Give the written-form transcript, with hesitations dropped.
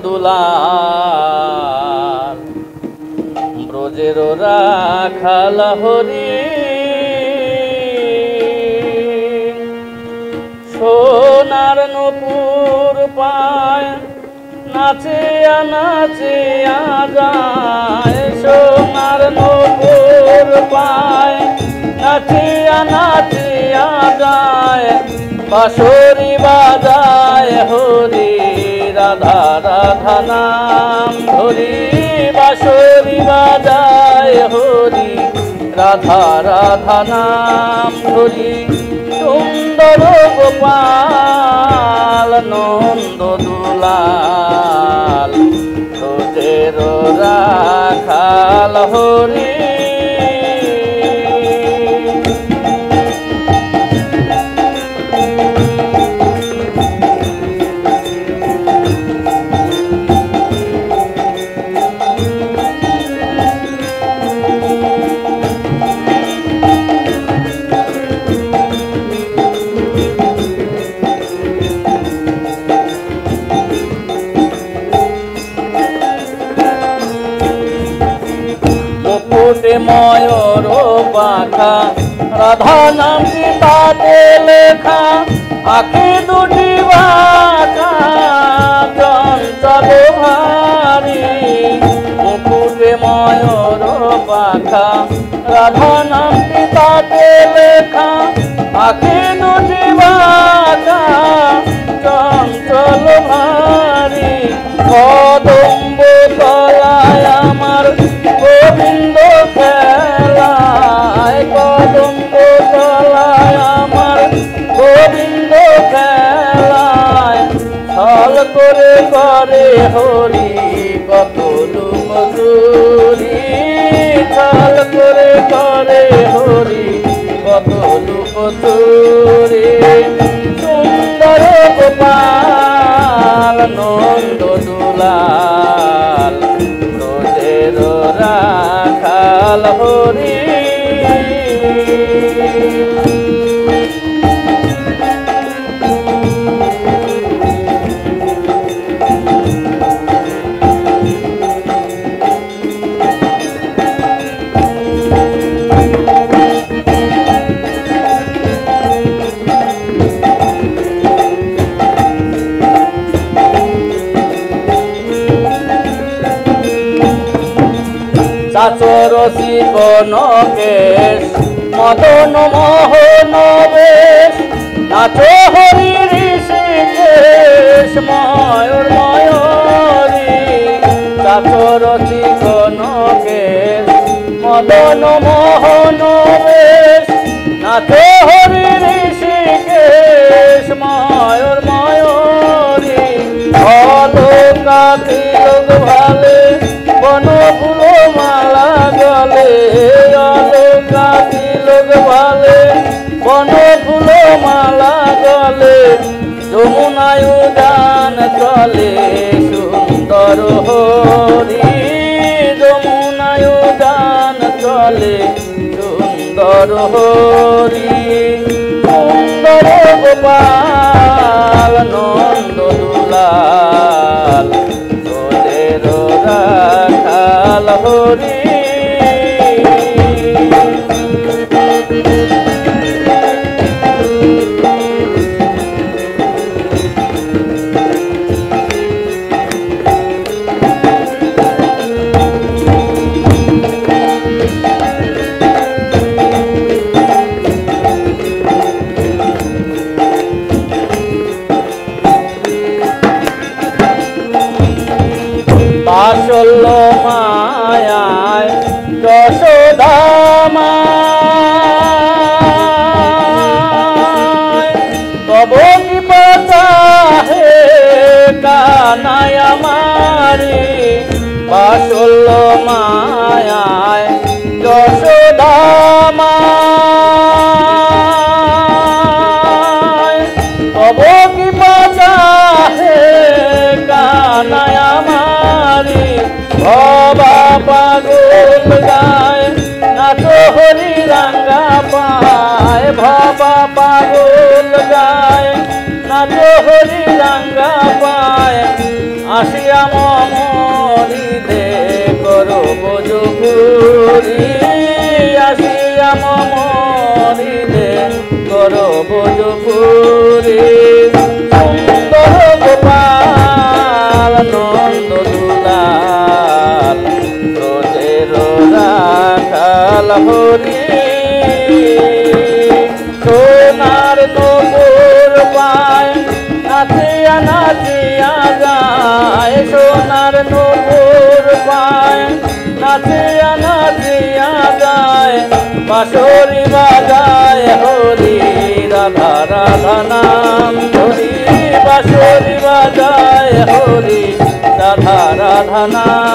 দুলাল ব্রজের রাখাল হরি সোনার নূপুর পায় নাচিয়া নাচিয়া যায় সোনার নূপুর পায় নাচিয়া নাচিয়া যায় বাঁশরি বাজায় হরি রাধা রাধা নাম ধরি বাঁশরি বাজায় হরি রাধা রাধা নাম ধরি সুন্দর গোপাল নন্দ দুলাল ব্রজের রাখাল হরি ময়ূর পাখা রাধা নামটি তাতে লেখা আঁখি দুটি বাঁকা চঞ্চল ভারী মুকুটে ময়ূর পাখা রাধা নামটি তাতে লেখা আঁখি দুটি বাঁকা চঞ্চল ভারী কদম্ব তলায় আমার গোবিন্দ খেলায় কদম্ব তলায় আমার গোবিন্দ খেলায় ছল করে করে হরি কত লুকচুরি ছল করে করে হরি কত লুকচুরি সুন্দর গোপাল নন্দ দুলাল ব্রজের রাখাল হরি চাচরসি বনকেশ মদন মোহন বেশ নাচো হরি ঋষিকেশ ময়ূর ময়ূরী চাচরসি বনকেশ মদন মোহন বেশ নাচো হরি ঋষিকেশ ময়ূর ময়ূরী অলকা তিলক ভালে বন ফুল মালা গলে অলকা তিলক ভালে বন ফুল মালা গলে যমুনায় উদান চলে সুন্দর হরি যমুনায় উদান চলে সুন্দর হরি সুন্দর গোপাল নন্দ দুলাল ব্রজের রাখাল হরি বাসল্য মায়ায় যশোদা মায় তব কৃপা চাহে কানায় আমারি বাসল্য মায়ায় যশোদা মায় তব কৃপা চাহে কানায় ভবা পাগল গায় নাচো হরি রাঙ্গা পায় ভবা পাগল গায় নাচো হরি রাঙ্গা পায় আসিয়া মমরিদে করো বোজপুরি আসিয়া মমরিদে করো বোজপুরি সুন্দর গোপাল নন্দ দুলাল রোজের রাখাল হরি সোনার নপুর পায় নাচিয়া নাচিয়া যায় সোনার নপুর পায় নাচিয়া নাচিয়া যায় বাঁশরি বাজায় হরি রাধা রাধা নাম হরি বাঁশরি বাজায় হরি রাধা রাধা নাম